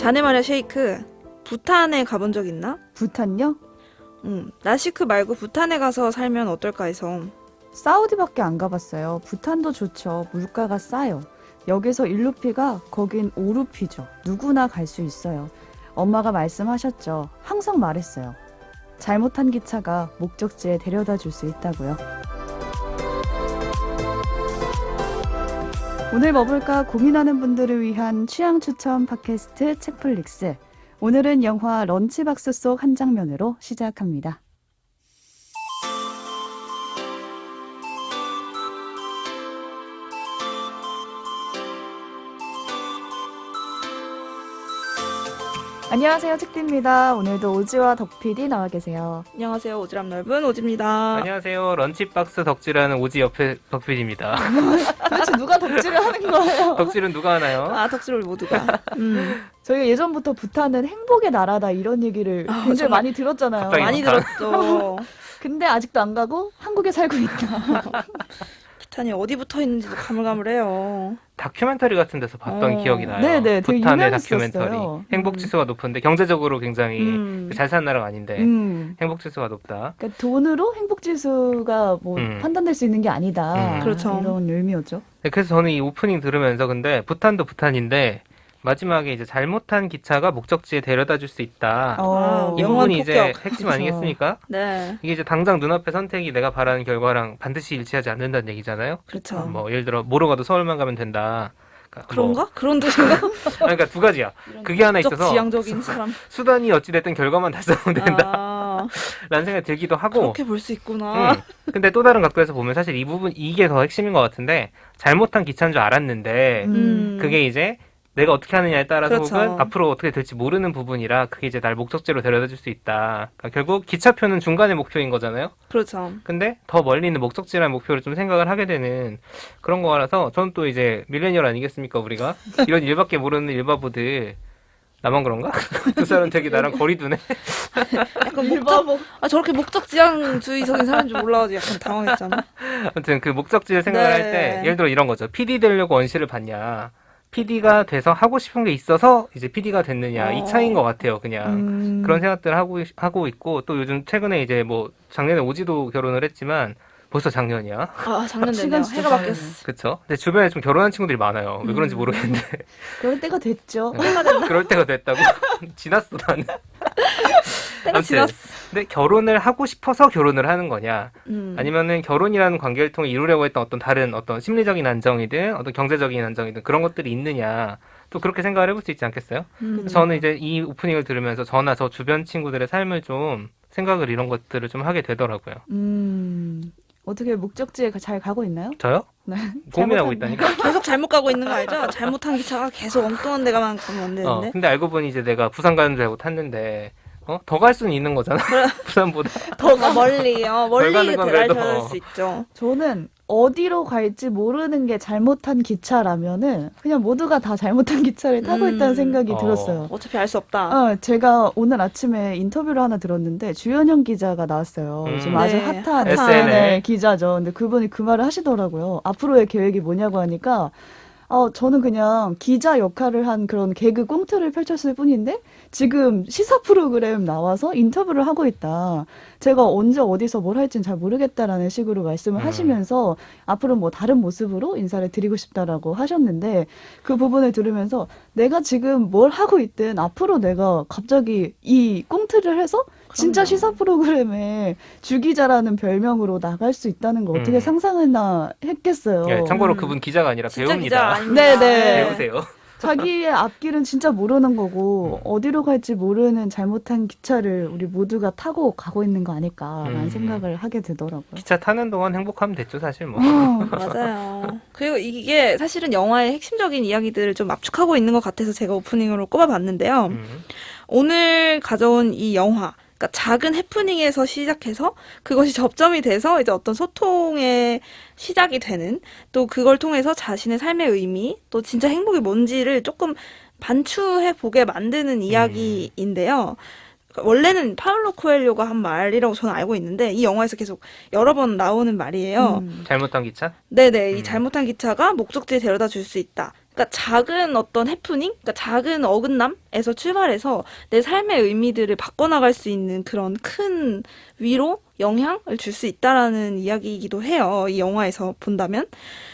자네 말이야 쉐이크, 부탄에 가본 적 있나? 부탄요? 나시크 말고 부탄에 가서 살면 어떨까 해서. 사우디밖에 안 가봤어요. 부탄도 좋죠. 물가가 싸요. 여기서 1루피가 거긴 5루피죠. 누구나 갈 수 있어요. 엄마가 말씀하셨죠. 항상 말했어요. 잘못한 기차가 목적지에 데려다 줄 수 있다고요. 오늘 뭐 볼까 고민하는 분들을 위한 취향 추천 팟캐스트 책플릭스. 오늘은 영화 런치박스 속 한 장면으로 시작합니다. 안녕하세요, 책디입니다. 오늘도 오지와 덕PD 나와 계세요. 안녕하세요, 오지랖 넓은 오지입니다. 안녕하세요. 런치박스 덕질하는 오지 옆에 덕필입니다. 도대체 누가 덕질을 하는 거예요? 덕질은 누가 하나요? 덕질 우리 모두가. 저희가 예전부터 부탄은 행복의 나라다 이런 얘기를 굉장히 정말 많이 들었잖아요. 갑자기 많이 들었죠. 근데 아직도 안 가고 한국에 살고 있다. 부탄이 어디 붙어 있는지도 가물가물해요. 다큐멘터리 같은 데서 봤던 기억이 나요. 네네, 되게 부탄의 유명했었어요. 다큐멘터리. 행복지수가 높은데 경제적으로 굉장히 잘 사는 나라가 아닌데 음. 행복지수가 높다. 그러니까 돈으로 행복지수가 뭐 판단될 수 있는 게 아니다. 그렇죠. 이런 의미였죠. 네, 그래서 저는 이 오프닝 들으면서 근데 부탄도 부탄인데 마지막에 이제 잘못한 기차가 목적지에 데려다 줄 수 있다. 이 영원 부분이 이제 폭격. 핵심 그쵸. 아니겠습니까? 네, 이게 이제 당장 눈앞의 선택이 내가 바라는 결과랑 반드시 일치하지 않는다는 얘기잖아요. 그렇죠. 뭐 예를 들어 뭐로 가도 서울만 가면 된다. 그러니까 그런가? 뭐, 그런 뜻인가? 그러니까 두 가지야. 그게 하나 적 있어서 지향적인 사람. 수단이 어찌됐든 결과만 달성하면 된다. 라는 생각이 들기도 하고. 그렇게 볼 수 있구나. 근데 또 다른 각도에서 보면 사실 이 부분, 이게 더 핵심인 것 같은데, 잘못한 기차인 줄 알았는데, 그게 이제 내가 어떻게 하느냐에 따라서 그렇죠. 혹은 앞으로 어떻게 될지 모르는 부분이라 그게 이제 날 목적지로 데려다 줄 수 있다. 그러니까 결국 기차표는 중간의 목표인 거잖아요. 그렇죠. 근데 더 멀리 있는 목적지라는 목표를 좀 생각을 하게 되는 그런 거라서 저는 또 이제 밀레니얼 아니겠습니까, 우리가? 이런 일밖에 모르는 일바보들. 나만 그런가? 두 사람 되게 나랑 거리 두네? 약간 저렇게 목적지향주의적인 사람인 줄 몰라가지고 약간 당황했잖아. 아무튼 그 목적지를 생각을 할 때 예를 들어 이런 거죠. PD 되려고 원시를 받냐. PD가 돼서 하고 싶은 게 있어서 이제 PD가 됐느냐. 이 차이인 것 같아요, 그냥. 그런 생각들을 하고 있고 또 요즘 최근에 이제 뭐 작년에 오지도 결혼을 했지만 벌써 작년이야. 작년 시간 됐네요. 진짜 해가 빨리. 바뀌었어. 그쵸? 근데 주변에 좀 결혼한 친구들이 많아요. 왜 그런지 모르겠는데. 그럴 때가 됐죠. 그럴 때가 됐다고? 지났어, 나는. 때가 아무튼, 지났어. 근데 결혼을 하고 싶어서 결혼을 하는 거냐? 아니면은 결혼이라는 관계를 통해 이루려고 했던 어떤 다른 어떤 심리적인 안정이든 어떤 경제적인 안정이든 그런 것들이 있느냐? 또 그렇게 생각을 해볼 수 있지 않겠어요? 저는 이제 이 오프닝을 들으면서 저나 저 주변 친구들의 삶을 좀 생각을 이런 것들을 좀 하게 되더라고요. 어떻게 목적지에 잘 가고 있나요? 저요? 네. 고민하고 잘못한- 있다니까? 계속 잘못 가고 있는 거 알죠? 잘못한 기차가 계속 엉뚱한 데가만 가면 안 되는데. 근데 알고 보니 이제 내가 부산 가는 줄 알고 탔는데 더 갈 수는 있는 거잖아. 부산보다. 더 멀리 가는 건 데려갈 그래도. 수 있죠. 저는 어디로 갈지 모르는 게 잘못한 기차라면은 그냥 모두가 다 잘못한 기차를 타고 있다는 생각이 들었어요. 어차피 알 수 없다. 제가 오늘 아침에 인터뷰를 하나 들었는데 주연형 기자가 나왔어요. 지금 아주 네, 핫한 SNL 기자죠. 근데 그분이 그 말을 하시더라고요. 앞으로의 계획이 뭐냐고 하니까 저는 그냥 기자 역할을 한 그런 개그 꽁트를 펼쳤을 뿐인데 지금 시사 프로그램 나와서 인터뷰를 하고 있다. 제가 언제 어디서 뭘 할지는 잘 모르겠다라는 식으로 말씀을 하시면서 앞으로 뭐 다른 모습으로 인사를 드리고 싶다라고 하셨는데 그 부분을 들으면서 내가 지금 뭘 하고 있든 앞으로 내가 갑자기 이 꽁트를 해서 진짜 그럼요. 시사 프로그램에 주기자라는 별명으로 나갈 수 있다는 거 어떻게 상상했나 했겠어요. 예, 참고로 그분 기자가 아니라 진짜 기자 배우입니다. 아닙니다. 네네. 배우세요. 자기의 앞길은 진짜 모르는 거고 어디로 갈지 모르는 잘못한 기차를 우리 모두가 타고 가고 있는 거 아닐까라는 생각을 하게 되더라고요. 기차 타는 동안 행복하면 됐죠, 사실 뭐. 맞아요. 그리고 이게 사실은 영화의 핵심적인 이야기들을 좀 압축하고 있는 것 같아서 제가 오프닝으로 꼽아봤는데요. 오늘 가져온 이 영화, 그러니까 작은 해프닝에서 시작해서 그것이 접점이 돼서 이제 어떤 소통의 시작이 되는, 또 그걸 통해서 자신의 삶의 의미, 또 진짜 행복이 뭔지를 조금 반추해 보게 만드는 이야기인데요. 원래는 파울로 코엘료가 한 말이라고 저는 알고 있는데 이 영화에서 계속 여러 번 나오는 말이에요. 잘못한 기차? 네네, 이 잘못한 기차가 목적지에 데려다 줄 수 있다. 그러니까 작은 어떤 해프닝, 그러니까 작은 어긋남에서 출발해서 내 삶의 의미들을 바꿔나갈 수 있는 그런 큰 위로, 영향을 줄 수 있다라는 이야기이기도 해요. 이 영화에서 본다면.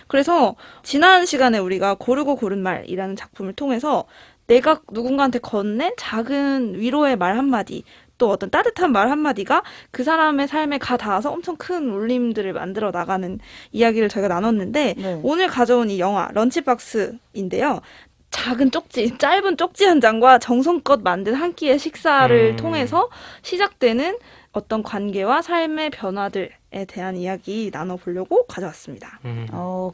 그래서 지난 시간에 우리가 고르고 고른 말이라는 작품을 통해서 내가 누군가한테 건넨 작은 위로의 말 한마디, 또 어떤 따뜻한 말 한마디가 그 사람의 삶에 가 닿아서 엄청 큰 울림들을 만들어 나가는 이야기를 저희가 나눴는데 네. 오늘 가져온 이 영화 런치박스인데요. 작은 쪽지, 짧은 쪽지 한 장과 정성껏 만든 한 끼의 식사를 통해서 시작되는 어떤 관계와 삶의 변화들에 대한 이야기 나눠보려고 가져왔습니다.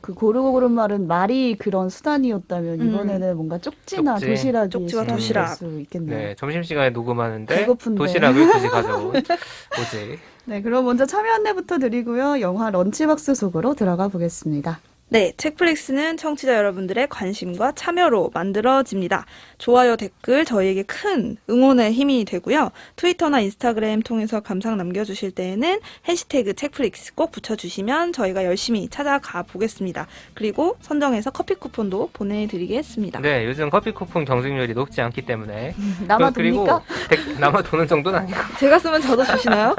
그 고르고 고른 말은 말이 그런 수단이었다면 이번에는 뭔가 쪽지나 쪽지. 도시락이 쪽지와 수단이 도시락. 될 수 있겠네요. 네, 점심시간에 녹음하는데 배고픈데. 도시락을 굳이 가져온 오지. 네, 그럼 먼저 참여 안내부터 드리고요. 영화 런치박스 속으로 들어가 보겠습니다. 네, 책플릭스는 청취자 여러분들의 관심과 참여로 만들어집니다. 좋아요, 댓글 저희에게 큰 응원의 힘이 되고요. 트위터나 인스타그램 통해서 감상 남겨주실 때에는 해시태그 책플릭스 꼭 붙여주시면 저희가 열심히 찾아가 보겠습니다. 그리고 선정해서 커피 쿠폰도 보내드리겠습니다. 네, 요즘 커피 쿠폰 경쟁률이 높지 않기 때문에 남아둡니까? 그리고 남아 도는 정도는 아니고 제가 쓰면 저도 주시나요?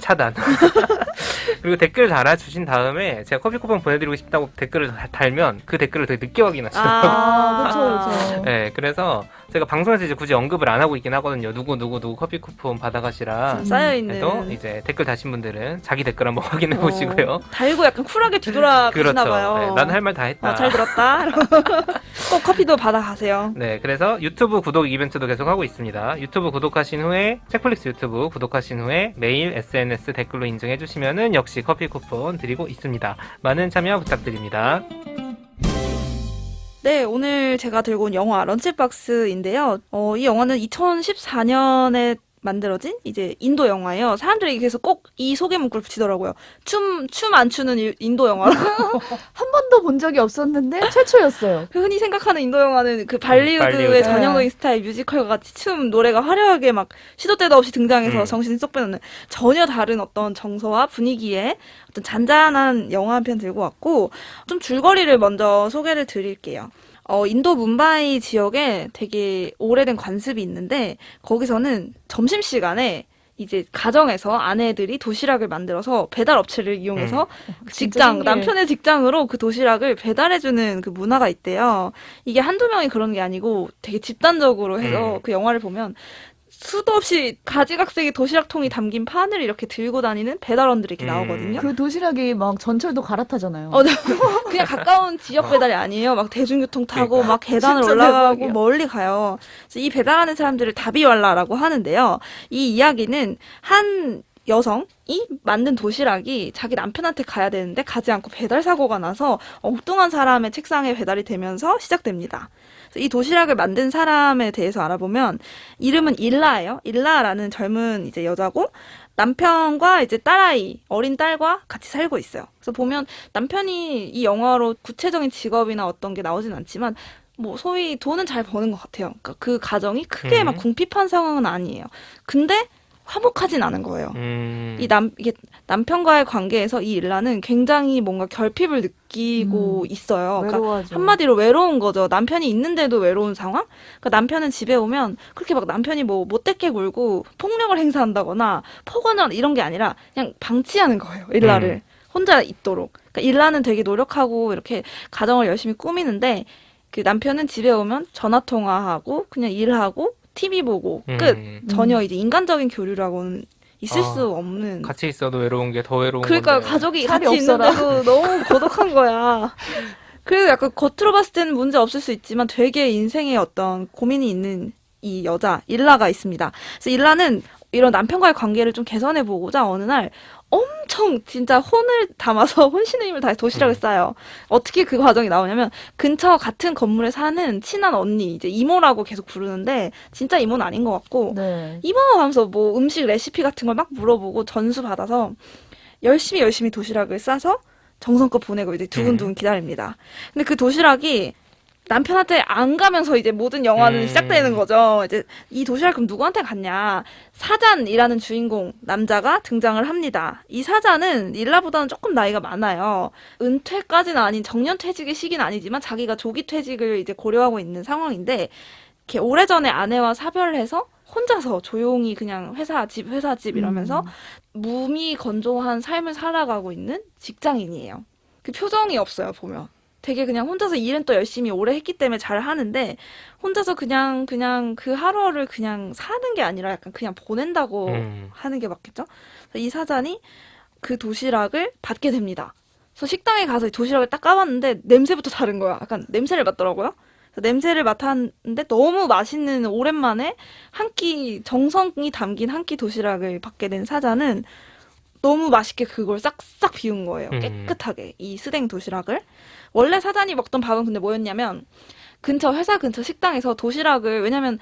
차단. 그리고 댓글 달아주신 다음에 제가 커피 쿠폰 보내드리고 싶다고 댓글을 달면 그 댓글을 되게 늦게 확인하시더라고요. 그렇죠. 네, 그래서 제가 방송에서 이제 굳이 언급을 안 하고 있긴 하거든요. 누구 커피 쿠폰 받아가시라. 쌓여있는. 그래도 이제 댓글 다신 분들은 자기 댓글 한번 확인해 보시고요. 달고 약간 쿨하게 뒤돌아 그렇죠. 가시나봐요. 네, 나는 할 말 다 했다. 잘 들었다. 꼭 커피도 받아가세요. 네, 그래서 유튜브 구독 이벤트도 계속 하고 있습니다. 유튜브 구독하신 후에 책플릭스 유튜브 구독하신 후에 메일, SNS 댓글로 인증해 주시면은 역시 커피 쿠폰 드리고 있습니다. 많은 참여 부탁드립니다. 네, 오늘 제가 들고 온 영화 런치박스인데요. 이 영화는 2014년에 만들어진 이제 인도 영화예요. 사람들이 계속 꼭 이 소개 문구를 붙이더라고요. 춤 안 추는 인도 영화로. 한 번도 본 적이 없었는데 최초였어요. 흔히 생각하는 인도 영화는 그 발리우드의 발리우드. 전형적인 스타일 뮤지컬과 같이 춤, 노래가 화려하게 막 시도 때도 없이 등장해서 음. 정신을 쏙 빼놓는 전혀 다른 어떤 정서와 분위기의 어떤 잔잔한 영화 한 편 들고 왔고 좀 줄거리를 먼저 소개를 드릴게요. 인도 뭄바이 지역에 되게 오래된 관습이 있는데 거기서는 점심시간에 이제 가정에서 아내들이 도시락을 만들어서 배달 업체를 이용해서 진짜 신기해. 남편의 직장으로 그 도시락을 배달해주는 그 문화가 있대요. 이게 한두 명이 그런 게 아니고 되게 집단적으로 해서 그 영화를 보면 수도 없이 가지각색의 도시락통이 담긴 판을 이렇게 들고 다니는 배달원들이 이렇게 나오거든요. 그 도시락이 막 전철도 갈아타잖아요. 그냥 가까운 지역 배달이 아니에요. 막 대중교통 타고 막 계단을 진짜 올라가고 대박이야. 멀리 가요. 그래서 이 배달하는 사람들을 다비왈라라고 하는데요. 이 이야기는 한 여성이 만든 도시락이 자기 남편한테 가야 되는데 가지 않고 배달 사고가 나서 엉뚱한 사람의 책상에 배달이 되면서 시작됩니다. 그래서 이 도시락을 만든 사람에 대해서 알아보면 이름은 일라예요. 일라라는 젊은 이제 여자고 남편과 이제 딸아이, 어린 딸과 같이 살고 있어요. 그래서 보면 남편이 이 영화로 구체적인 직업이나 어떤 게 나오진 않지만 뭐 소위 돈은 잘 버는 것 같아요. 그러니까 그 가정이 크게 막 궁핍한 상황은 아니에요. 근데 화목하진 않은 거예요. 이게 남편과의 관계에서 이 일라는 굉장히 뭔가 결핍을 느끼고 있어요. 그러니까 외로워하죠. 한마디로 외로운 거죠. 남편이 있는데도 외로운 상황? 그러니까 남편은 집에 오면 그렇게 막 남편이 뭐 못되게 굴고 폭력을 행사한다거나 폭언을 하는 이런 게 아니라 그냥 방치하는 거예요. 일라를. 혼자 있도록. 그러니까 일라는 되게 노력하고 이렇게 가정을 열심히 꾸미는데 그 남편은 집에 오면 전화 통화하고 그냥 일하고 TV 보고 끝. 전혀 이제 인간적인 교류라고는 있을 수 없는. 같이 있어도 외로운 게 더 외로운 그러니까 건데. 가족이 살이 같이 없어라. 있는데도 너무 고독한 거야. 그래서 약간 겉으로 봤을 때는 문제 없을 수 있지만 되게 인생에 어떤 고민이 있는 이 여자 일라가 있습니다. 그래서 일라는 이런 남편과의 관계를 좀 개선해보고자 어느 날 엄청 진짜 혼을 담아서 혼신의 힘을 다해 도시락을 싸요. 어떻게 그 과정이 나오냐면 근처 같은 건물에 사는 친한 언니 이제 이모라고 계속 부르는데 진짜 이모는 아닌 것 같고 네. 이모 하면서 뭐 음식 레시피 같은 걸 막 물어보고 전수 받아서 열심히 도시락을 싸서 정성껏 보내고 이제 두근두근 기다립니다. 근데 그 도시락이 남편한테 안 가면서 이제 모든 영화는 음. 시작되는 거죠. 이제 이 도시락 그럼 누구한테 갔냐? 사잔이라는 주인공 남자가 등장을 합니다. 이 사잔은 일라보다는 조금 나이가 많아요. 은퇴까지는 아닌 정년퇴직의 시기는 아니지만 자기가 조기퇴직을 이제 고려하고 있는 상황인데 이렇게 오래전에 아내와 사별을 해서 혼자서 조용히 그냥 회사 집 이러면서 무미건조한 삶을 살아가고 있는 직장인이에요. 그 표정이 없어요, 보면. 되게 그냥 혼자서 일은 또 열심히 오래 했기 때문에 잘 하는데 혼자서 그냥 그 하루를 그냥 사는 게 아니라 약간 그냥 보낸다고 하는 게 맞겠죠? 그래서 이 사장이 그 도시락을 받게 됩니다. 그래서 식당에 가서 도시락을 딱 까봤는데 냄새부터 다른 거야. 약간 냄새를 맡더라고요. 그래서 냄새를 맡았는데 너무 맛있는 오랜만에 한 끼 정성이 담긴 한 끼 도시락을 받게 된 사자는 너무 맛있게 그걸 싹싹 비운 거예요. 깨끗하게 이 스댕 도시락을. 원래 사장이 먹던 밥은 근데 뭐였냐면 회사 근처 식당에서 도시락을 왜냐면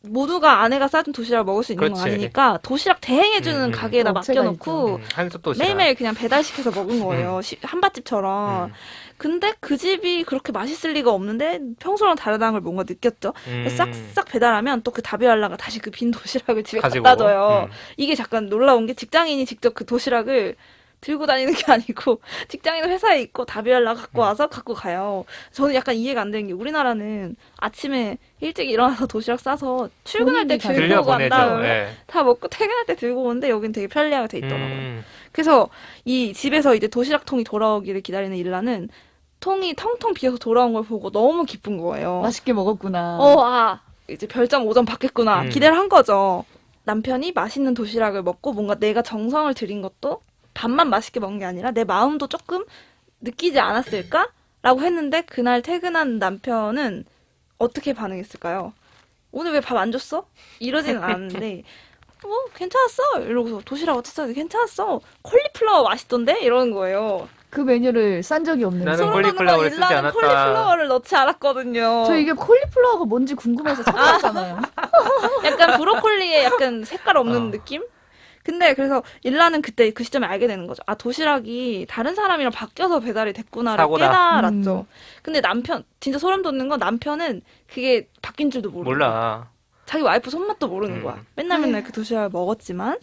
모두가 아내가 싸준 도시락을 먹을 수 있는 건 그렇지. 아니니까 도시락 대행해주는 가게에다 업체가 맡겨놓고 한솥 도시락. 매일매일 그냥 배달시켜서 먹은 거예요. 한밭집처럼. 근데 그 집이 그렇게 맛있을 리가 없는데 평소랑 다르다는 걸 뭔가 느꼈죠. 싹싹 배달하면 또 그 다비알라가 다시 그 빈 도시락을 집에 가지고. 갖다 줘요. 이게 잠깐 놀라운 게 직장인이 직접 그 도시락을 들고 다니는 게 아니고 직장인 회사에 있고 다비알라 갖고 와서 갖고 가요. 저는 약간 이해가 안 되는 게 우리나라는 아침에 일찍 일어나서 도시락 싸서 출근할 때 본인이 들고 간 들려보내죠. 다음에 예. 다 먹고 퇴근할 때 들고 오는데 여긴 되게 편리하게 돼 있더라고요. 음. 그래서 이 집에서 이제 도시락통이 돌아오기를 기다리는 일라는 통이 텅텅 비어서 돌아온 걸 보고 너무 기쁜 거예요. 맛있게 먹었구나. 이제 별점 5점 받겠구나. 기대를 한 거죠. 남편이 맛있는 도시락을 먹고 뭔가 내가 정성을 들인 것도 밥만 맛있게 먹은 게 아니라 내 마음도 조금 느끼지 않았을까? 라고 했는데 그날 퇴근한 남편은 어떻게 반응했을까요? 오늘 왜 밥 안 줬어? 이러지는 않았는데 괜찮았어. 이러고서 도시락 어땠어? 괜찮았어. 콜리플라워 맛있던데? 이러는 거예요. 그 메뉴를 싼 적이 없는데. 나는 소름 돋는 건 콜리플라워를 쓰지 일라는 않았다. 콜리플라워를 넣지 않았거든요. 저 이게 콜리플라워가 뭔지 궁금해서 찾아봤잖아요. 약간 브로콜리의 약간 색깔 없는 느낌? 근데 그래서 일라는 그때 그 시점에 알게 되는 거죠. 아, 도시락이 다른 사람이랑 바뀌어서 배달이 됐구나를 사고다. 깨달았죠. 근데 진짜 소름 돋는 건 남편은 그게 바뀐 줄도 모르고. 몰라. 자기 와이프 손맛도 모르는 거야. 맨날 그 도시락을 먹었지만.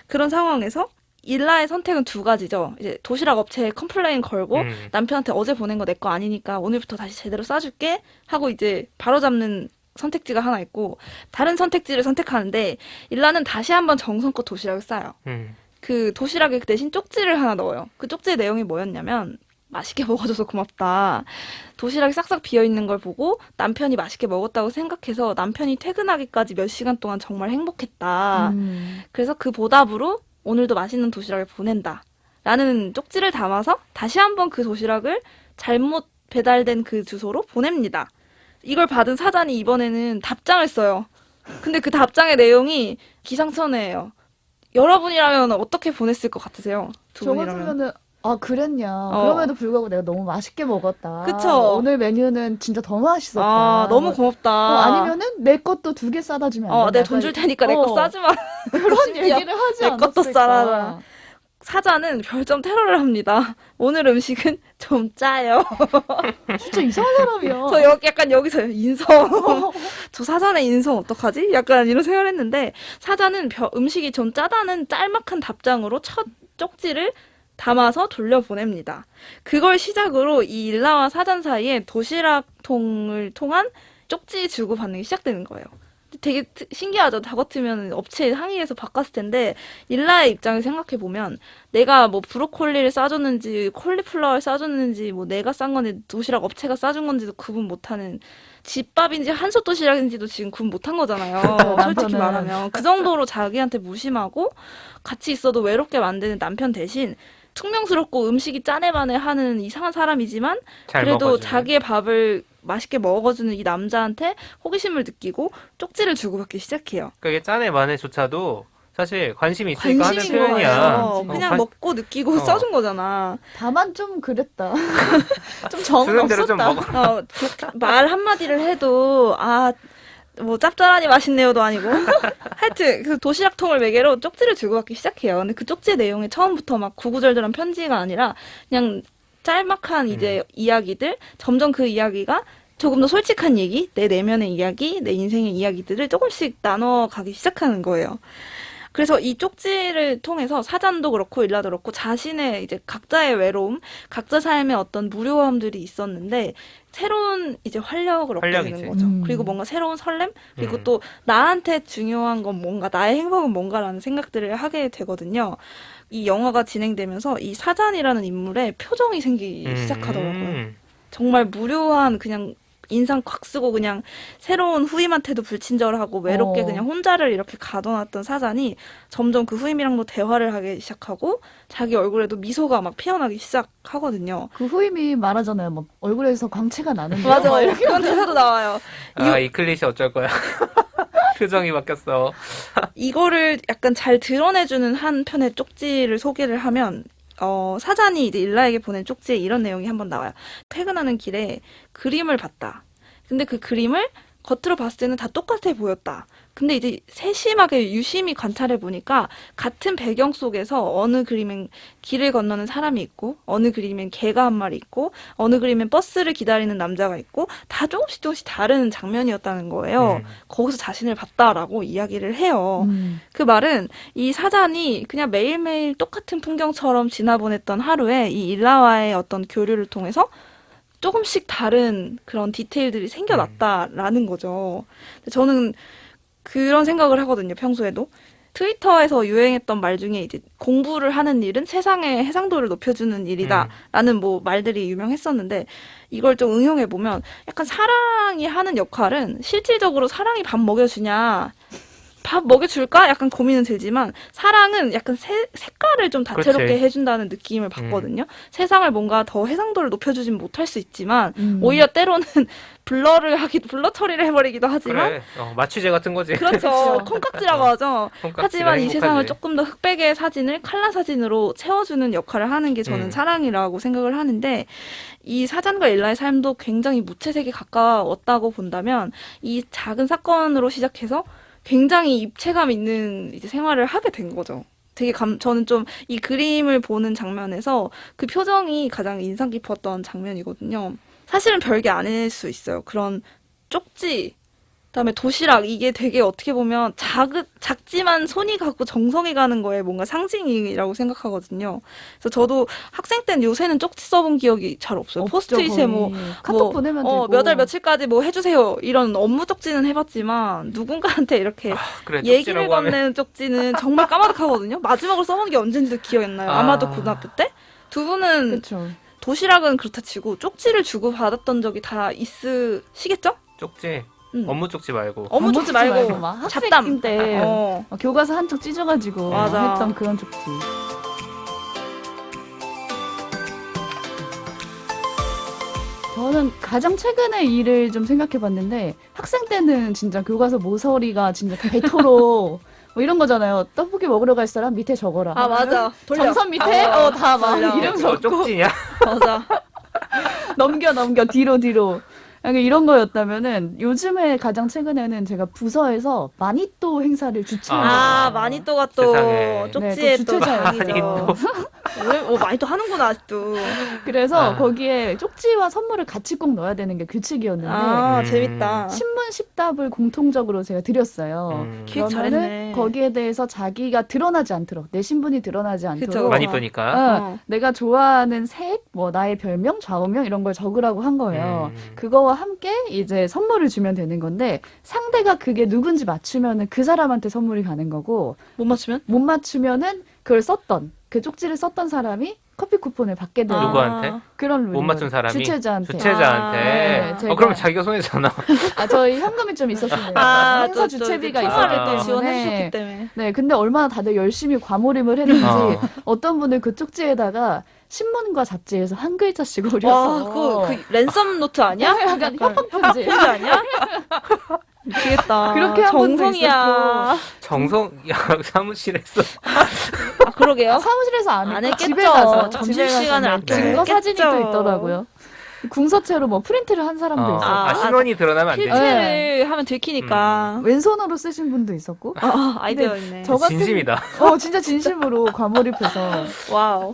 그런 상황에서 일라의 선택은 두 가지죠. 이제 도시락 업체에 컴플레인 걸고 남편한테 어제 보낸 거 내 거 아니니까 오늘부터 다시 제대로 싸줄게 하고 이제 바로잡는 선택지가 하나 있고 다른 선택지를 선택하는데 일라는 다시 한번 정성껏 도시락을 싸요. 그 도시락에 대신 쪽지를 하나 넣어요. 그 쪽지의 내용이 뭐였냐면 맛있게 먹어줘서 고맙다. 도시락이 싹싹 비어있는 걸 보고 남편이 맛있게 먹었다고 생각해서 남편이 퇴근하기까지 몇 시간 동안 정말 행복했다. 그래서 그 보답으로 오늘도 맛있는 도시락을 보낸다. 라는 쪽지를 담아서 다시 한번 그 도시락을 잘못 배달된 그 주소로 보냅니다. 이걸 받은 사장이 이번에는 답장을 써요. 근데 그 답장의 내용이 기상천외해요. 여러분이라면 어떻게 보냈을 것 같으세요? 두 저 분이라면. 같으면은 그랬냐. 그럼에도 불구하고 내가 너무 맛있게 먹었다. 그쵸? 오늘 메뉴는 진짜 더 맛있었다. 너무 고맙다. 아니면은 내 것도 2개 싸다 주면 안 돼? 내가 돈 줄 테니까 내 거 싸주마. 그런 얘기를 하지 내 것도 않았을까. 싸라. 사자는 별점 테러를 합니다. 오늘 음식은 좀 짜요. 진짜 이상한 사람이야. 저 약간 여기서 인성. 저 사자의 인성 어떡하지? 약간 이런 생각을 했는데 사자는 음식이 좀 짜다는 짤막한 답장으로 첫 쪽지를 담아서 돌려보냅니다. 그걸 시작으로 이 일라와 사잔 사이에 도시락통을 통한 쪽지 주고받는 게 시작되는 거예요. 되게 신기하죠. 다 같으면 업체에 항의해서 바꿨을 텐데 일라의 입장을 생각해 보면 내가 뭐 브로콜리를 싸줬는지 콜리플라워를 싸줬는지 뭐 내가 싼 건지 도시락 업체가 싸준 건지도 구분 못하는 집밥인지 한솥 도시락인지도 지금 구분 못한 거잖아요. 솔직히 남편은. 말하면 그 정도로 자기한테 무심하고 같이 있어도 외롭게 만드는 남편 대신 퉁명스럽고 음식이 짜네마네 하는 이상한 사람이지만 잘 그래도 먹어주는. 자기의 밥을 맛있게 먹어주는 이 남자한테 호기심을 느끼고 쪽지를 주고받기 시작해요. 그게 짠의 만에조차도 사실 관심이 있으니까 하는 관심인 표현이야. 거예요. 그냥 먹고 느끼고 써준 거잖아. 다만 좀 그랬다. 좀 정은 주는 대로 좀 없었다. 먹어. 말 한마디를 해도 뭐 짭짤하니 맛있네요도 아니고 하여튼 그 도시락통을 매개로 쪽지를 주고받기 시작해요. 근데 그 쪽지의 내용이 처음부터 막 구구절절한 편지가 아니라 그냥 짤막한 이제 이야기들 점점 그 이야기가 조금 더 솔직한 얘기, 내 내면의 이야기, 내 인생의 이야기들을 조금씩 나눠가기 시작하는 거예요. 그래서 이 쪽지를 통해서 사잔도 그렇고 일라도 그렇고 자신의 이제 각자의 외로움, 각자 삶의 어떤 무료함들이 있었는데 새로운 이제 활력을 얻게 활력이지. 되는 거죠. 그리고 뭔가 새로운 설렘, 그리고 또 나한테 중요한 건 뭔가, 나의 행복은 뭔가라는 생각들을 하게 되거든요. 이 영화가 진행되면서 이 사잔이라는 인물의 표정이 생기기 시작하더라고요. 정말 무료한 그냥 인상 콱 쓰고 그냥 새로운 후임한테도 불친절하고 외롭게 그냥 혼자를 이렇게 가둬놨던 사잔이 점점 그 후임이랑도 대화를 하기 시작하고 자기 얼굴에도 미소가 막 피어나기 시작하거든요. 그 후임이 말하잖아요. 막 얼굴에서 광채가 나는데. 맞아요. 그런 대사도 나와요. 이 클리셰 어쩔 거야. 표정이 바뀌었어. 이거를 약간 잘 드러내주는 한 편의 쪽지를 소개를 하면 사잔이 이제 일라에게 보낸 쪽지에 이런 내용이 한번 나와요. 퇴근하는 길에 그림을 봤다. 근데 그 그림을 겉으로 봤을 때는 다 똑같아 보였다. 근데 이제 세심하게 유심히 관찰해 보니까 같은 배경 속에서 어느 그림엔 길을 건너는 사람이 있고 어느 그림엔 개가 한 마리 있고 어느 그림엔 버스를 기다리는 남자가 있고 다 조금씩 다른 장면이었다는 거예요. 거기서 자신을 봤다라고 이야기를 해요. 그 말은 이 사잔이 그냥 매일매일 똑같은 풍경처럼 지나보냈던 하루에 이 일라와의 어떤 교류를 통해서 조금씩 다른 그런 디테일들이 생겨났다라는 거죠. 저는 그런 생각을 하거든요, 평소에도. 트위터에서 유행했던 말 중에 이제 공부를 하는 일은 세상의 해상도를 높여주는 일이다 라는 뭐 말들이 유명했었는데 이걸 좀 응용해보면 약간 사랑이 하는 역할은 실질적으로 사랑이 밥 먹여주냐 밥 먹여줄까? 약간 고민은 들지만 사랑은 약간 색깔을 좀 다채롭게 그렇지. 해준다는 느낌을 받거든요. 세상을 뭔가 더 해상도를 높여주진 못할 수 있지만 오히려 때로는 블러 처리를 해버리기도 하지만 그래. 마취제 같은 거지. 그렇죠. 콩깍지라고 하죠. 콩깍지가 하지만 이 행복하지. 세상을 조금 더 흑백의 사진을 칼라 사진으로 채워주는 역할을 하는 게 저는 사랑이라고 생각을 하는데 이 사잔과 일라의 삶도 굉장히 무채색에 가까웠다고 본다면 이 작은 사건으로 시작해서 굉장히 입체감 있는 이제 생활을 하게 된 거죠. 되게 저는 좀 이 그림을 보는 장면에서 그 표정이 가장 인상 깊었던 장면이거든요. 사실은 별게 아닐 수 있어요. 그런 쪽지, 그다음에 도시락, 이게 되게 어떻게 보면 작지만 손이 가고 정성이 가는 거에 뭔가 상징이라고 생각하거든요. 그래서 저도 학생 때는 요새는 쪽지 써본 기억이 잘 없어요. 없죠, 포스트잇에 거의. 카톡 보내면 되고. 몇 월 며칠까지 뭐 해주세요. 이런 업무 쪽지는 해봤지만 누군가한테 이렇게 그래, 얘기를 쪽지라고 하면. 건네는 쪽지는 정말 까마득하거든요. 마지막으로 써본 게 언젠지도 기억이 안 나요. 아마도 고등학교 때. 두 분은 그렇죠. 도시락은 그렇다 치고 쪽지를 주고 받았던 적이 다 있으시겠죠? 쪽지. 업무 쪽지 말고. 업무 쪽지 말고 막 학생 잡담. 때 교과서 한쪽 찢어가지고 맞아. 했던 그런 쪽지. 저는 가장 최근에 일을 좀 생각해봤는데 학생 때는 진짜 교과서 모서리가 진짜 대토로 뭐 이런 거잖아요. 떡볶이 먹으러 갈 사람 밑에 적어라. 아 맞아. 돌려. 정선 밑에 다 막 돌려. 이름 적고 쪽지냐? 맞아. 넘겨 뒤로. 약간 이런 거였다면은 요즘에 가장 최근에는 제가 부서에서 마니또 행사를 주최해요. 마니또가 또 세상에. 쪽지에 네, 또 주최자예요. 장이죠. 마니또 하는구나 아직도. 그래서 거기에 쪽지와 선물을 같이 꼭 넣어야 되는 게 규칙이었는데 재밌다. 신문 10답을 공통적으로 제가 드렸어요. 기획 그러면은 잘했네. 거기에 대해서 자기가 드러나지 않도록 내 신분이 드러나지 않도록 그쵸. 많이 보니까. 내가 좋아하는 색, 뭐 나의 별명, 좌우명 이런 걸 적으라고 한 거예요. 그거와 함께 이제 선물을 주면 되는 건데 상대가 그게 누군지 맞추면은 그 사람한테 선물이 가는 거고 못 맞추면? 못 맞추면은 그걸 썼던 그 쪽지를 썼던 사람이 커피 쿠폰을 받게 되는 누구한테? 그런 룰이 못 맞춘 사람이? 주최자한테. 주최자한테. 제가- 그러면 자기가 손해잖아. 저희 현금이 좀 있었어요. 행사 또 주최비가 이제 있었기 총알을 또 때문에. 지원해주셨기 때문에. 네, 근데 얼마나 다들 열심히 과몰입을 했는지 어. 어떤 분은 그 쪽지에다가 신문과 잡지에서 한 글자씩 오려서 와, 그 랜섬 노트 아니야? 약간 협박 편지. 편지 아니야? 미치겠다. 그렇게 한 번도 정성이야. 정성, 야, 사무실에서. 그러게요. 사무실에서 안 안 했고 했겠죠. 집에 가서 점심시간을 아껴 증거 사진이 또 했겠죠. 있더라고요. 궁서체로 뭐 프린트를 한 사람도 있었고 신원이 드러나면 안 되지. 필체를 하면 들키니까. 왼손으로 쓰신 분도 있었고 아이디어 있네. 저 같은 진심이다. 진짜 진심으로 과몰입해서 와우.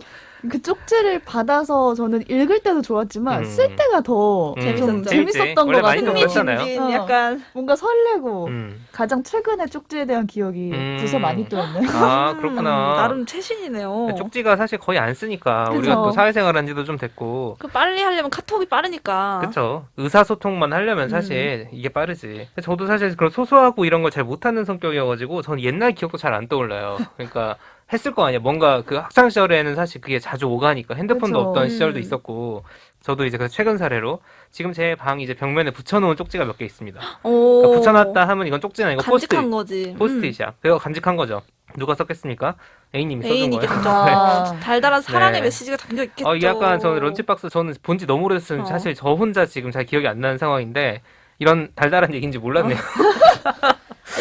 그 쪽지를 받아서 저는 읽을 때도 좋았지만 쓸 때가 더 좀 재밌었죠. 재밌었던 원래 것 많이 같아요. 그렇잖아요. 흥미진진 어. 약간 뭔가 설레고 음. 가장 최근에 쪽지에 대한 기억이 부서 많이 떠있네요. 아, 그렇구나. 나름 최신이네요. 쪽지가 사실 거의 안 쓰니까 그쵸. 우리가 또 사회생활 한 지도 좀 됐고 그 빨리 하려면 카톡이 빠르니까. 그쵸. 의사소통만 하려면 사실 이게 빠르지. 근데 저도 사실 그런 소소하고 이런 걸 잘 못하는 성격이어가지고 저는 옛날 기억도 잘 안 떠올라요. 그러니까 했을 거 아니야. 뭔가 그 학창 시절에는 사실 그게 자주 오가니까 핸드폰도 그쵸. 없던 시절도 있었고 저도 이제 그 최근 사례로 지금 제 방 이제 벽면에 붙여놓은 쪽지가 몇 개 있습니다. 오. 그러니까 붙여놨다 하면 이건 쪽지는 아니고 간직한 거지. 포스트잇이야. 그거 간직한 거죠. 누가 썼겠습니까? A님이 써준 거예요. 애인이겠죠. 아. 달달한 사랑의 네. 메시지가 담겨 있겠죠. 이게 약간 저는 런치박스 저는 본 지 너무 오래됐으면 사실 저 혼자 지금 잘 기억이 안 나는 상황인데 이런 달달한 얘기인지 몰랐네요.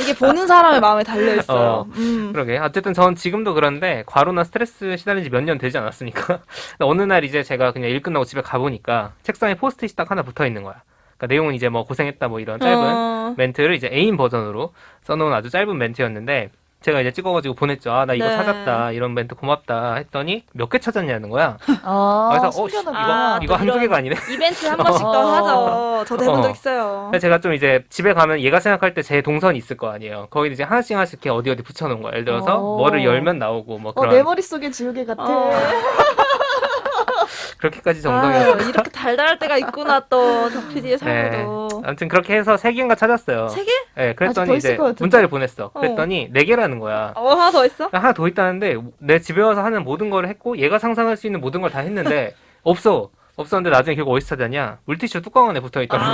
이게 보는 사람의 마음에 달려 있어요. 그러게. 어쨌든 전 지금도 그런데 과로나 스트레스 시달린 지 몇 년 되지 않았습니까? 어느 날 이제 제가 그냥 일 끝나고 집에 가보니까 책상에 포스트잇이 딱 하나 붙어 있는 거야. 그러니까 내용은 이제 뭐 고생했다 뭐 이런 짧은 멘트를 이제 애인 버전으로 써놓은 아주 짧은 멘트였는데 제가 이제 찍어가지고 보냈죠. 아, 나 이거 네. 찾았다. 이런 멘트 고맙다. 했더니 몇 개 찾았냐는 거야. 아, 그래서 숨겨놨구나. 이거 한두 개가 아니네. 이벤트 한 번씩 더 하죠. 저도 해본 적 어. 있어요. 그래서 제가 좀 이제 집에 가면 얘가 생각할 때 제 동선이 있을 거 아니에요. 거기 이제 하나씩 이렇게 어디 붙여놓은 거야. 예를 들어서 뭐를 열면 나오고 뭐 그런 내 머릿속에 지우개 같아. 그렇게까지 정성이었어요. 이렇게 달달할 때가 있구나 또 정PD의 삶에도. 아무튼 그렇게 해서 3개인가 찾았어요. 3개? 네, 아직 그랬더니 더 있을 이제 것 같은데? 문자를 보냈어. 그랬더니 4개라는 거야. 하나 더 있어? 하나 더 있다는데 내 집에 와서 하는 모든 걸 했고 얘가 상상할 수 있는 모든 걸 다 했는데 없었는데 나중에 결국 어디서 찾았냐? 물티슈 뚜껑 안에 붙어 있더라고.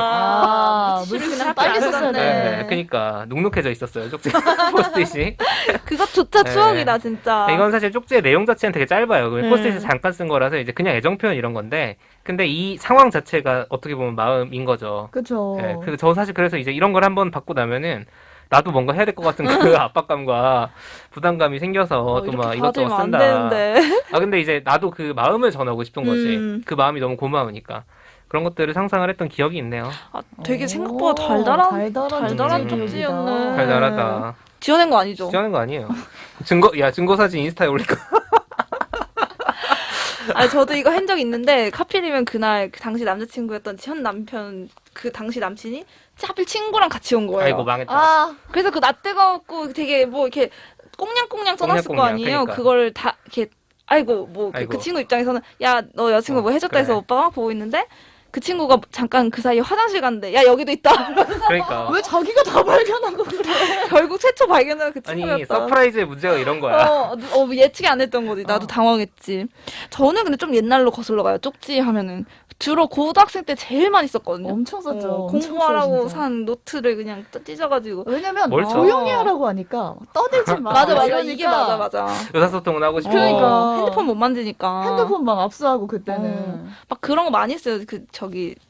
물티슈를 물티슈 그냥 빨리 안 썼어야 썼네. 돼. 그러니까 눅눅해져 있었어요. 쪽지 포스트잇이. 그것조차 네. 추억이다 진짜. 이건 사실 쪽지의 내용 자체는 되게 짧아요. 음. 포스트잇에 잠깐 쓴 거라서 이제 그냥 애정 표현 이런 건데 근데 이 상황 자체가 어떻게 보면 마음인 거죠. 그쵸. 네, 저 사실 그래서 이제 이런 걸 한번 받고 나면은 나도 뭔가 해야 될 것 같은 그 압박감과 부담감이 생겨서 또 막 이렇게 이것저것 받으면 안 쓴다. 되는데. 근데 이제 나도 그 마음을 전하고 싶은 거지. 그 마음이 너무 고마우니까. 그런 것들을 상상을 했던 기억이 있네요. 되게 생각보다 달달한 달달한 쪽지였네. 달달하다. 지어낸 거 아니죠? 지어낸 거 아니에요. 증거 사진 인스타에 올릴까? 아니 저도 이거 한 적 있는데 하필이면 그날 그 당시 남자친구였던 현 남편 그 당시 남친이 하필 친구랑 같이 온 거예요. 아이고 망했다. 그래서 그 나 뜨거웠고 되게 뭐 이렇게 꽁냥꽁냥 써놨을 거 꽁냥꽁냥, 아니에요. 그러니까. 그걸 다 이렇게 아이고 뭐 아이고. 그 친구 입장에서는 야 너 여자친구 뭐 해줬다 해서 그래. 오빠가 막 보고 있는데 그 친구가 잠깐 그 사이에 화장실 갔는데 야 여기도 있다. 그러니까. 왜 자기가 다 발견하고 그래? 결국 최초 발견한 그 아니 친구였다. 서프라이즈의 문제가 이런 거야. 예측이 안 했던 거지. 나도 당황했지. 저는 근데 좀 옛날로 거슬러 가요. 쪽지 하면은. 주로 고등학생 때 제일 많이 썼거든요. 엄청 썼죠. 엄청 공부하라고 써요, 진짜. 산 노트를 그냥 찢어가지고. 왜냐면 뭘 쳐? 조용히 하라고 하니까 떠들지 마. 맞아. 이러니까 이게 맞아. 의사소통은 하고 싶어. 그러니까. 핸드폰 못 만지니까. 핸드폰 막 압수하고 그때는. 막 그런 거 많이 했어요. 그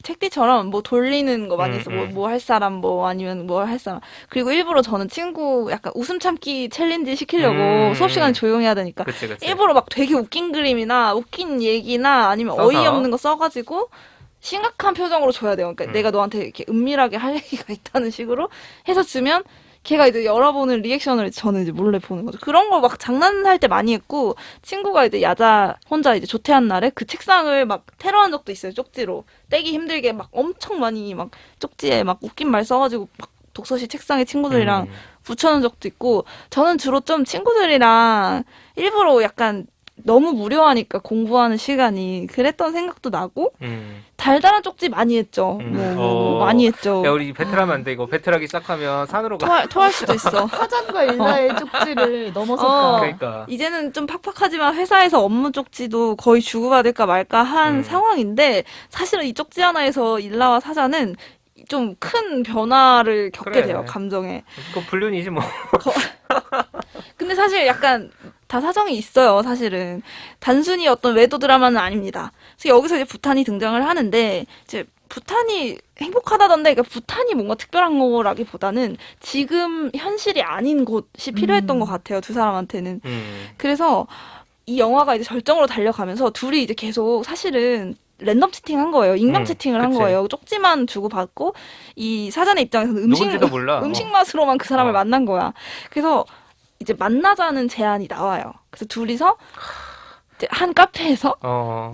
책디처럼 뭐 돌리는 거 많이 했어. 뭐 할 사람 뭐 아니면 뭐 할 사람. 그리고 일부러 저는 친구 약간 웃음 참기 챌린지 시키려고 수업 시간에 조용히 해야 되니까 그치. 일부러 막 되게 웃긴 그림이나 웃긴 얘기나 아니면 써서. 어이없는 거 써가지고 심각한 표정으로 줘야 돼요. 그러니까 내가 너한테 이렇게 은밀하게 할 얘기가 있다는 식으로 해서 주면 걔가 이제 열어보는 리액션을 저는 이제 몰래 보는 거죠. 그런 걸 막 장난할 때 많이 했고 친구가 이제 혼자 이제 조퇴한 날에 그 책상을 막 테러한 적도 있어요. 쪽지로 떼기 힘들게 막 엄청 많이 막 쪽지에 막 웃긴 말 써가지고 막 독서실 책상에 친구들이랑 붙여놓은 적도 있고 저는 주로 좀 친구들이랑 일부러 약간 너무 무료하니까 공부하는 시간이 그랬던 생각도 나고 달달한 쪽지 많이 했죠. 많이 했죠. 야 우리 배틀하면 안 돼. 이거 배틀하기 시작하면 산으로 가. 토할 수도 있어. 사장과 일라의 쪽지를 넘어섰다. 그러니까. 이제는 좀 팍팍하지만 회사에서 업무 쪽지도 거의 주고받을까 말까 한 상황인데 사실은 이 쪽지 하나에서 일라와 사자는 좀 큰 변화를 겪게 그래. 돼요. 감정에. 그거 불륜이지 뭐. 근데 사실 약간 다 사정이 있어요. 사실은 단순히 어떤 외도 드라마는 아닙니다. 그래서 여기서 이제 부탄이 등장을 하는데 이제 부탄이 행복하다던데 그러니까 부탄이 뭔가 특별한 거라기보다는 지금 현실이 아닌 곳이 필요했던 것 같아요. 두 사람한테는. 그래서 이 영화가 이제 절정으로 달려가면서 둘이 이제 계속 사실은 랜덤 채팅한 거예요. 익명 채팅을 한 그치. 거예요. 쪽지만 주고 받고 이 사전의 입장에서는 누군지도 몰라. 음식 맛으로만 그 사람을 만난 거야. 그래서 이제 만나자는 제안이 나와요. 그래서 둘이서 이제 한 카페에서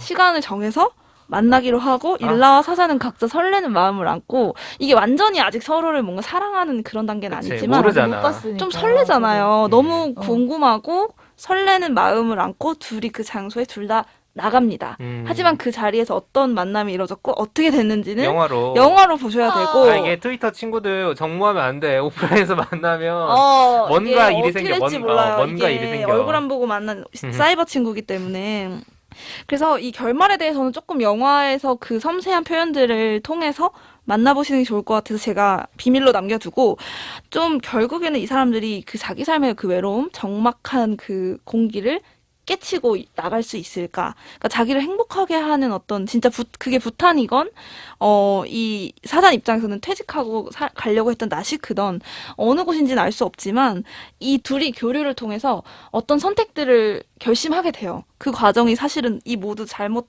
시간을 정해서 만나기로 하고 일라와 사자는 각자 설레는 마음을 안고 이게 완전히 아직 서로를 뭔가 사랑하는 그런 단계는 그치, 아니지만 모르잖아. 못 봤으니까. 좀 설레잖아요. 너무 어. 궁금하고 설레는 마음을 안고 둘이 그 장소에 둘 다 나갑니다. 하지만 그 자리에서 어떤 만남이 이루어졌고 어떻게 됐는지는 영화로 보셔야 되고 이게 트위터 친구들 정모하면 안 돼. 오프라인에서 만나면 뭔가 이게 일이 어떻게 생겨. 될지 몰라요. 뭔가 이게 일이 생겨. 얼굴 안 보고 만난 사이버 친구기 때문에 그래서 이 결말에 대해서는 조금 영화에서 그 섬세한 표현들을 통해서 만나보시는 게 좋을 것 같아서 제가 비밀로 남겨두고 좀 결국에는 이 사람들이 그 자기 삶의 그 외로움, 적막한 그 공기를 깨치고 나갈 수 있을까? 그러니까 자기를 행복하게 하는 어떤 진짜 그게 부탄이건 이 사단 입장에서는 퇴직하고 가려고 했던 낯이 크던 어느 곳인지는 알 수 없지만 이 둘이 교류를 통해서 어떤 선택들을 결심하게 돼요. 그 과정이 사실은 이 모두 잘못한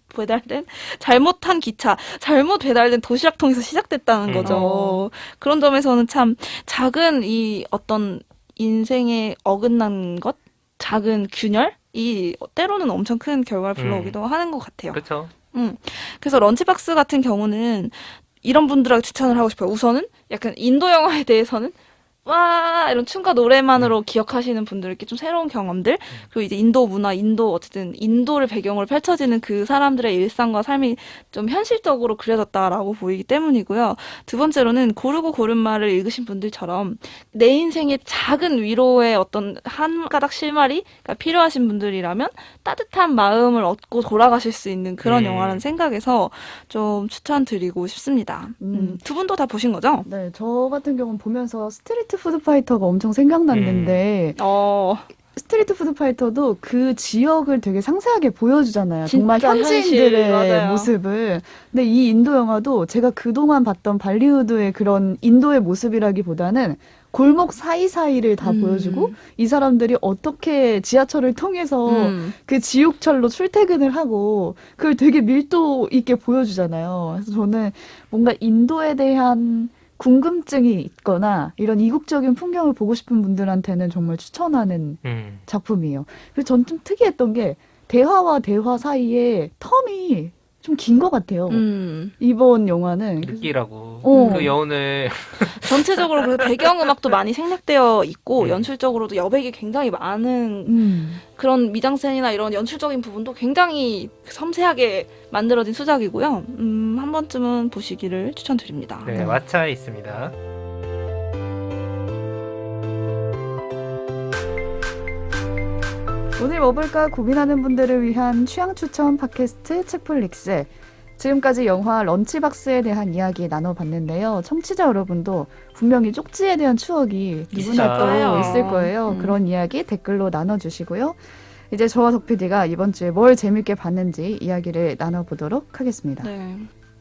기차, 잘못 배달된 도시락통에서 시작됐다는 거죠. 그런 점에서는 참 작은 이 어떤 인생에 어긋난 것, 작은 균열이 때로는 엄청 큰 결과를 불러오기도 하는 것 같아요. 그렇죠. 그래서 런치박스 같은 경우는 이런 분들에게 추천을 하고 싶어요. 우선은 약간 인도 영화에 대해서는 와 이런 춤과 노래만으로 기억하시는 분들께 좀 새로운 경험들 그리고 이제 인도 문화, 어쨌든 인도를 배경으로 펼쳐지는 그 사람들의 일상과 삶이 좀 현실적으로 그려졌다라고 보이기 때문이고요. 두 번째로는 고르고 고른 말을 읽으신 분들처럼 내 인생의 작은 위로의 어떤 한 가닥 실마리가 필요하신 분들이라면 따뜻한 마음을 얻고 돌아가실 수 있는 그런 영화라는 생각에서 좀 추천드리고 싶습니다. 두 분도 다 보신 거죠? 네, 저 같은 경우는 보면서 스트리트 푸드 파이터가 엄청 생각났는데 스트리트 푸드 파이터도 그 지역을 되게 상세하게 보여주잖아요. 정말 진짜 현지인들의 맞아요. 모습을. 근데 이 인도 영화도 제가 그동안 봤던 발리우드의 그런 인도의 모습이라기보다는 골목 사이사이를 다 보여주고 이 사람들이 어떻게 지하철을 통해서 그 지옥철로 출퇴근을 하고 그걸 되게 밀도 있게 보여주잖아요. 그래서 저는 뭔가 인도에 대한 궁금증이 있거나 이런 이국적인 풍경을 보고 싶은 분들한테는 정말 추천하는 작품이에요. 그래서 전 좀 특이했던 게 대화와 대화 사이에 텀이 좀 긴 것 같아요. 이번 영화는. 느끼라고. 어. 그 여운을 전체적으로 그래서 배경음악도 많이 생략되어 있고 연출적으로도 여백이 굉장히 많은 그런 미장센이나 이런 연출적인 부분도 굉장히 섬세하게 만들어진 수작이고요. 한 번쯤은 보시기를 추천드립니다. 네, 왓챠에 있습니다. 오늘 뭐 볼까 고민하는 분들을 위한 취향 추천 팟캐스트 책플릭스. 지금까지 영화 런치박스에 대한 이야기 나눠봤는데요. 청취자 여러분도 분명히 쪽지에 대한 추억이 누구나 또 있을 거예요. 그런 이야기 댓글로 나눠주시고요. 이제 저와 석 PD가 이번 주에 뭘 재밌게 봤는지 이야기를 나눠보도록 하겠습니다. 네.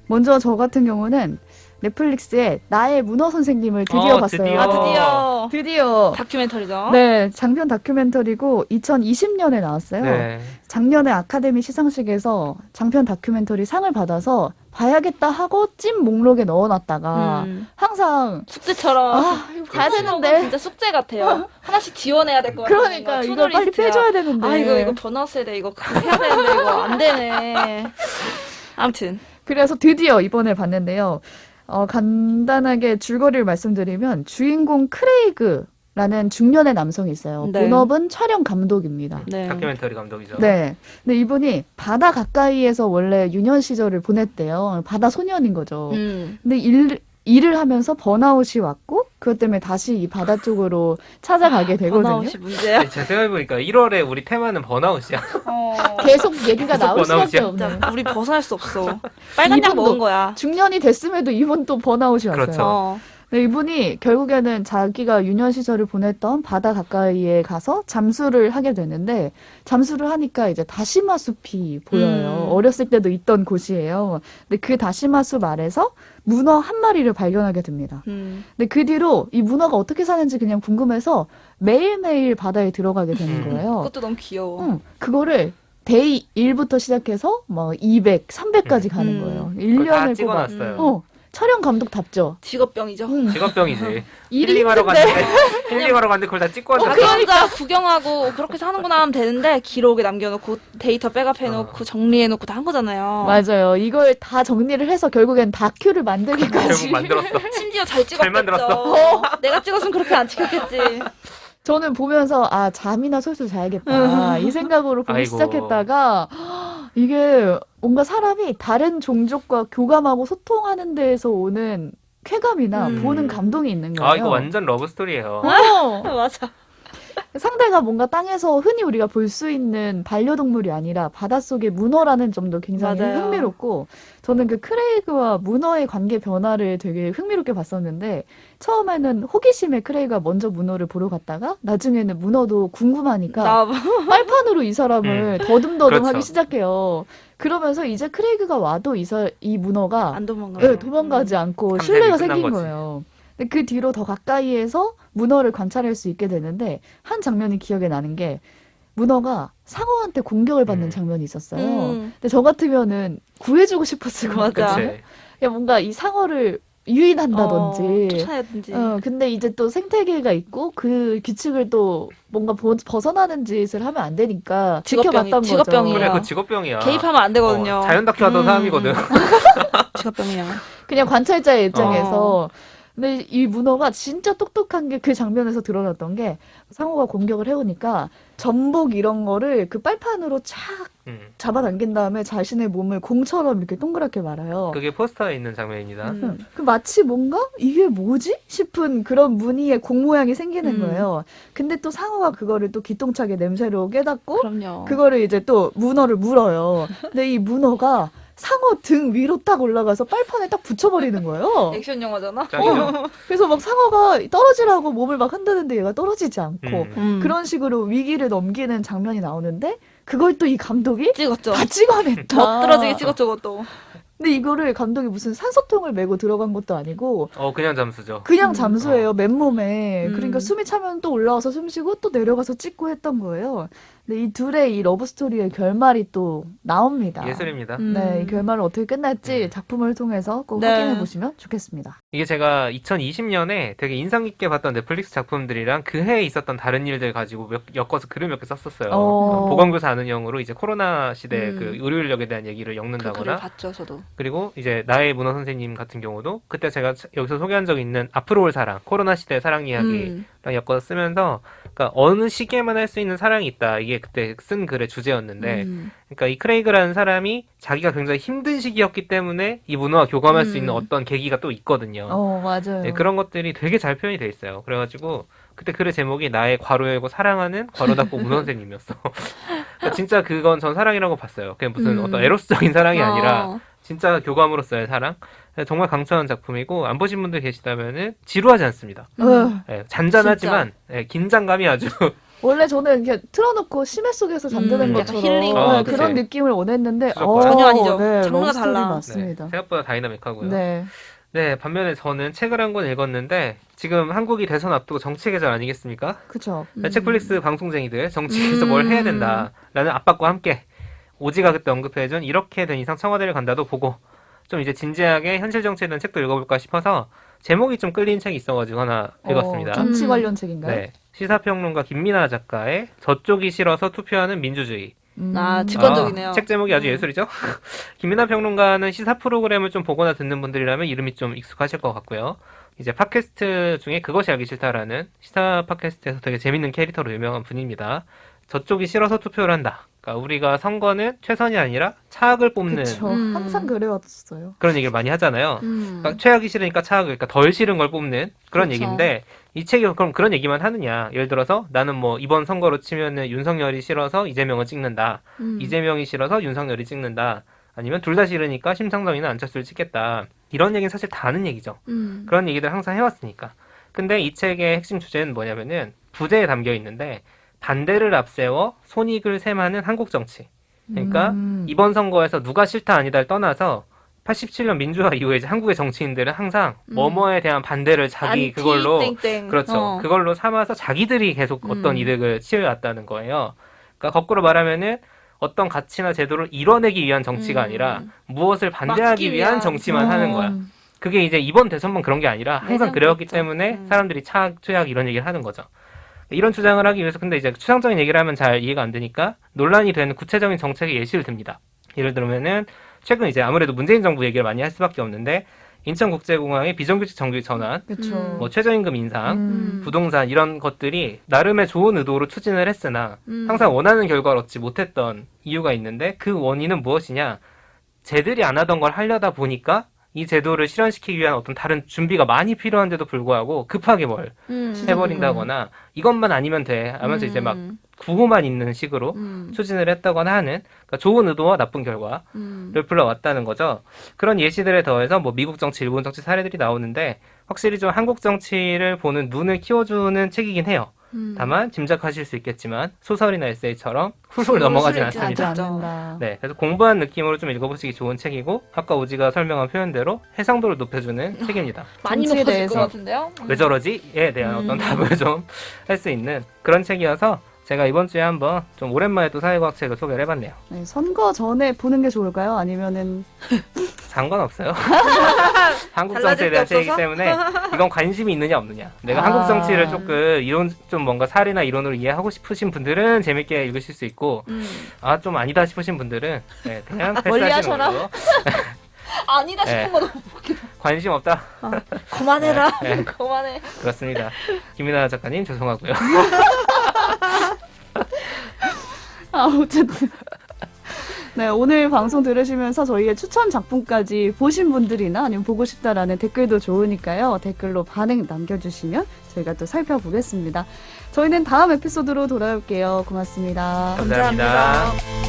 먼저 저 같은 경우는 넷플릭스에 나의 문어 선생님을 드디어 봤어요. 드디어 다큐멘터리죠. 네, 장편 다큐멘터리고 2020년에 나왔어요. 네. 작년에 아카데미 시상식에서 장편 다큐멘터리 상을 받아서 봐야겠다 하고 찜 목록에 넣어놨다가 항상 숙제처럼 가야 되는데 진짜 숙제 같아요. 하나씩 지원해야 될 것 같아요. 그러니까 이걸 빨리 빼줘야 되는데 이거 번아웃 세대 이거 그거 해야 되는데 이거 안 되네. 아무튼 그래서 드디어 이번에 봤는데요. 간단하게 줄거리를 말씀드리면 주인공 크레이그라는 중년의 남성이 있어요. 네. 본업은 촬영 감독입니다. 네. 다큐멘터리 감독이죠. 네. 근데 이분이 바다 가까이에서 원래 유년 시절을 보냈대요. 바다 소년인 거죠. 근데 일을 하면서 번아웃이 왔고 그것 때문에 다시 이 바다 쪽으로 찾아가게 되거든요. 번아웃이 문제야. 제 생각해보니까 1월에 우리 테마는 번아웃이야. 계속 얘기가 나올 수밖에 번아웃이야. 없는. 우리 벗어날 수 없어. 빨간 약 이분도 먹은 거야. 중년이 됐음에도 이분 또 번아웃이 왔어요. 그렇죠. 네, 이분이 결국에는 자기가 유년 시절을 보냈던 바다 가까이에 가서 잠수를 하게 되는데 잠수를 하니까 이제 다시마 숲이 보여요. 어렸을 때도 있던 곳이에요. 근데 그 다시마 숲 아래서 문어 한 마리를 발견하게 됩니다. 근데 그 뒤로 이 문어가 어떻게 사는지 그냥 궁금해서 매일매일 바다에 들어가게 되는 거예요. 그것도 너무 귀여워. 그거를 데이 1부터 시작해서 뭐 200, 300까지 가는 거예요. 그걸 다 1년을 뽑아. 찍어놨어요. 촬영 감독답죠. 직업병이죠. 직업병이지. 일이 힐링하러 힘든데. 갔는데 힐링하러 갔는데 그걸 다 찍고 왔는데 그러니까 구경하고 그렇게 사는구나 하면 되는데 기록에 남겨놓고 데이터 백업해놓고 정리해놓고 다 한 거잖아요. 맞아요. 이걸 다 정리를 해서 결국엔 다큐를 만들기까지. 결국 만들었어. 심지어 잘 찍었겠죠. 잘 만들었어. 내가 찍었으면 그렇게 안 찍혔겠지. 저는 보면서 잠이나 솔솔 자야겠다 이 생각으로 보기 아이고. 시작했다가 이게 뭔가 사람이 다른 종족과 교감하고 소통하는 데에서 오는 쾌감이나 보는 감동이 있는 거예요. 아 이거 완전 러브 스토리예요. 맞아. 상대가 뭔가 땅에서 흔히 우리가 볼 수 있는 반려동물이 아니라 바닷속의 문어라는 점도 굉장히 맞아요. 흥미롭고 저는 그 크레이그와 문어의 관계 변화를 되게 흥미롭게 봤었는데 처음에는 호기심에 크레이그가 먼저 문어를 보러 갔다가 나중에는 문어도 궁금하니까 나 빨판으로 이 사람을 더듬더듬 그렇죠. 하기 시작해요. 그러면서 이제 크레이그가 와도 이 문어가 안 도망가. 네, 도망가지 않고 감정이 신뢰가 끝난 생긴 거지. 거예요. 근데 그 뒤로 더 가까이에서 문어를 관찰할 수 있게 되는데 한 장면이 기억에 나는 게 문어가 상어한테 공격을 받는 장면이 있었어요. 근데 저 같으면은 구해주고 싶었을 것 맞아. 같아요. 그치. 그냥 뭔가 이 상어를 유인한다든지. 쫓아내든지. 근데 이제 또 생태계가 있고 그 규칙을 또 뭔가 벗어나는 짓을 하면 안 되니까 지켜봤던 거죠. 직업병이에요. 그래 그 직업병이야. 개입하면 안 되거든요. 자연 다큐 하던 사람이거든. 직업병이야. 그냥 관찰자의 입장에서. 근데 이 문어가 진짜 똑똑한 게 그 장면에서 드러났던 게 상어가 공격을 해오니까 전복 이런 거를 그 빨판으로 착 잡아당긴 다음에 자신의 몸을 공처럼 이렇게 동그랗게 말아요. 그게 포스터에 있는 장면입니다. 그 마치 뭔가 이게 뭐지 싶은 그런 무늬의 공 모양이 생기는 거예요. 근데 또 상어가 그거를 또 기똥차게 냄새로 깨닫고 그럼요. 그거를 이제 또 문어를 물어요. 근데 이 문어가 상어 등 위로 딱 올라가서 빨판에 딱 붙여버리는 거예요. 액션 영화잖아. 짱이죠? 그래서 막 상어가 떨어지라고 몸을 막 흔드는데 얘가 떨어지지 않고 음. 그런 식으로 위기를 넘기는 장면이 나오는데 그걸 또 이 감독이 찍었죠. 다 찍어냈다. 멋들어지게 찍었죠, 그것도. 근데 이거를 감독이 무슨 산소통을 메고 들어간 것도 아니고 그냥 잠수죠. 그냥 잠수해요, 맨몸에. 음. 그러니까 숨이 차면 또 올라와서 숨 쉬고 또 내려가서 찍고 했던 거예요. 근데 이 둘의 이 러브스토리의 결말이 또 나옵니다. 예술입니다. 네, 이 결말은 어떻게 끝날지 작품을 통해서 꼭 네. 확인해 보시면 좋겠습니다. 이게 제가 2020년에 되게 인상 깊게 봤던 넷플릭스 작품들이랑 그 해에 있었던 다른 일들 가지고 엮어서 글을 몇 개 썼었어요. 보건교사 아는 영으로 이제 코로나 시대 그 의료 인력에 대한 얘기를 그 글을 엮는다거나 봤죠, 저도. 그리고 이제 나의 문어 선생님 같은 경우도 그때 제가 여기서 소개한 적이 있는 앞으로 올 사랑, 코로나 시대 사랑 이야기랑 엮어서 쓰면서 그러니까 어느 시기에만 할 수 있는 사랑이 있다. 이게 그때 쓴 글의 주제였는데 그러니까 이 크레이그라는 사람이 자기가 굉장히 힘든 시기였기 때문에 이 문어와 교감할 수 있는 어떤 계기가 또 있거든요. 맞아요. 네, 그런 것들이 되게 잘 표현이 돼 있어요. 그래가지고 그때 글의 제목이 나의 괄호 열고 사랑하는 괄호 닫고 문어 선생님이었어. 그러니까 진짜 그건 전 사랑이라고 봤어요. 그냥 무슨 어떤 에로스적인 사랑이 아니라 진짜 교감으로서의 사랑. 정말 강추하는 작품이고 안 보신 분들 계시다면은 지루하지 않습니다. 네, 잔잔하지만 긴장감이 아주 원래 저는 이렇게 틀어놓고 심해 속에서 잠드는 약간 것처럼 힐링. 그런 그치. 느낌을 원했는데 수족관. 전혀 아니죠. 네, 장르가 러브스토리 달라. 맞습니다. 네, 생각보다 다이나믹하고요. 네. 네, 반면에 저는 책을 한 권 읽었는데 지금 한국이 대선 앞두고 정치 계절 아니겠습니까? 그쵸. 넷플릭스 방송쟁이들 정치에서 뭘 해야 된다라는 압박과 함께 오지가 그때 언급해준 이렇게 된 이상 청와대를 간다도 보고 좀 이제 진지하게 현실 정치에 대한 책도 읽어볼까 싶어서 제목이 좀 끌리는 책이 있어가지고 하나 읽었습니다. 정치 관련 책인가요? 네, 시사평론가 김민아 작가의 저쪽이 싫어서 투표하는 민주주의. 직관적이네요. 책 제목이 아주 예술이죠? 김민아 평론가는 시사 프로그램을 좀 보거나 듣는 분들이라면 이름이 좀 익숙하실 것 같고요. 이제 팟캐스트 중에 그것이 알기 싫다라는 시사 팟캐스트에서 되게 재밌는 캐릭터로 유명한 분입니다. 저쪽이 싫어서 투표를 한다. 그러니까 우리가 선거는 최선이 아니라 차악을 뽑는 그쵸. 항상 그래왔어요. 그런 얘기를 많이 하잖아요. 그러니까 최악이 싫으니까 차악을, 그러니까 덜 싫은 걸 뽑는 그런 그렇죠. 얘기인데 이 책이 그럼 그런 얘기만 하느냐? 예를 들어서 나는 뭐 이번 선거로 치면은 윤석열이 싫어서 이재명을 찍는다. 이재명이 싫어서 윤석열이 찍는다. 아니면 둘 다 싫으니까 심상정이나 안철수를 찍겠다. 이런 얘기는 사실 다 아는 얘기죠. 그런 얘기들 항상 해왔으니까. 근데 이 책의 핵심 주제는 뭐냐면은 부제에 담겨 있는데 반대를 앞세워 손익을 셈하는 한국 정치. 그러니까 이번 선거에서 누가 싫다 아니다를 떠나서 87년 민주화 이후에 이제 한국의 정치인들은 항상 뭐뭐에 대한 반대를 자기 그걸로 땡땡. 그렇죠. 그걸로 삼아서 자기들이 계속 어떤 이득을 취해왔다는 거예요. 그러니까 거꾸로 말하면은 어떤 가치나 제도를 이뤄내기 위한 정치가 아니라 무엇을 반대하기 막기 위한 위한. 정치만 하는 거야. 그게 이제 이번 대선만 그런 게 아니라 항상 매년 그래왔기 그렇죠. 때문에 사람들이 최악 이런 얘기를 하는 거죠. 이런 주장을 하기 위해서 근데 이제 추상적인 얘기를 하면 잘 이해가 안 되니까 논란이 되는 구체적인 정책의 예시를 듭니다. 예를 들면은 최근 이제 아무래도 문재인 정부 얘기를 많이 할 수밖에 없는데 인천국제공항의 비정규직 정규직 전환, 그렇죠. 뭐 최저임금 인상, 부동산 이런 것들이 나름의 좋은 의도로 추진을 했으나 항상 원하는 결과를 얻지 못했던 이유가 있는데 그 원인은 무엇이냐? 쟤들이 안 하던 걸 하려다 보니까 이 제도를 실현시키기 위한 어떤 다른 준비가 많이 필요한데도 불구하고 급하게 뭘 해버린다거나 이것만 아니면 돼 하면서 이제 막 구호만 있는 식으로 추진을 했다거나 하는 그러니까 좋은 의도와 나쁜 결과를 불러왔다는 거죠. 그런 예시들에 더해서 뭐 미국 정치, 일본 정치 사례들이 나오는데 확실히 좀 한국 정치를 보는 눈을 키워주는 책이긴 해요. 다만 짐작하실 수 있겠지만 소설이나 에세이처럼 훌훌 넘어가진 읽지 않습니다. 않죠. 않는다. 네, 그래서 공부한 느낌으로 좀 읽어보시기 좋은 책이고 아까 오지가 설명한 표현대로 해상도를 높여주는 책입니다. 많이 정치에 높아질 대해서. 것 같은데요? 왜 저러지?에 대한 어떤 답을 좀 할 수 있는 그런 책이어서 제가 이번 주에 한번 좀 오랜만에 또 사회과학 책을 소개를 해봤네요. 네, 선거 전에 보는 게 좋을까요? 아니면은 상관없어요. 한국 달라질 정치에 게 대한 책이기 없어서? 때문에 이건 관심이 있느냐 없느냐. 내가 아. 한국 정치를 조금 이론 좀 뭔가 사례나 이론으로 이해하고 싶으신 분들은 재밌게 읽으실 수 있고 아 좀 아니다 싶으신 분들은 네, 그냥 멀리 패스하시는 하셔라. 걸로. 아니다 싶은 네. 거 너무 관심 없다. 그만해라. 네. 그만해. 그렇습니다. 김민아 작가님 죄송하고요. 어쨌든 네, 오늘 방송 들으시면서 저희의 추천 작품까지 보신 분들이나 아니면 보고 싶다라는 댓글도 좋으니까요. 댓글로 반응 남겨주시면 저희가 또 살펴보겠습니다. 저희는 다음 에피소드로 돌아올게요. 고맙습니다. 감사합니다. 감사합니다.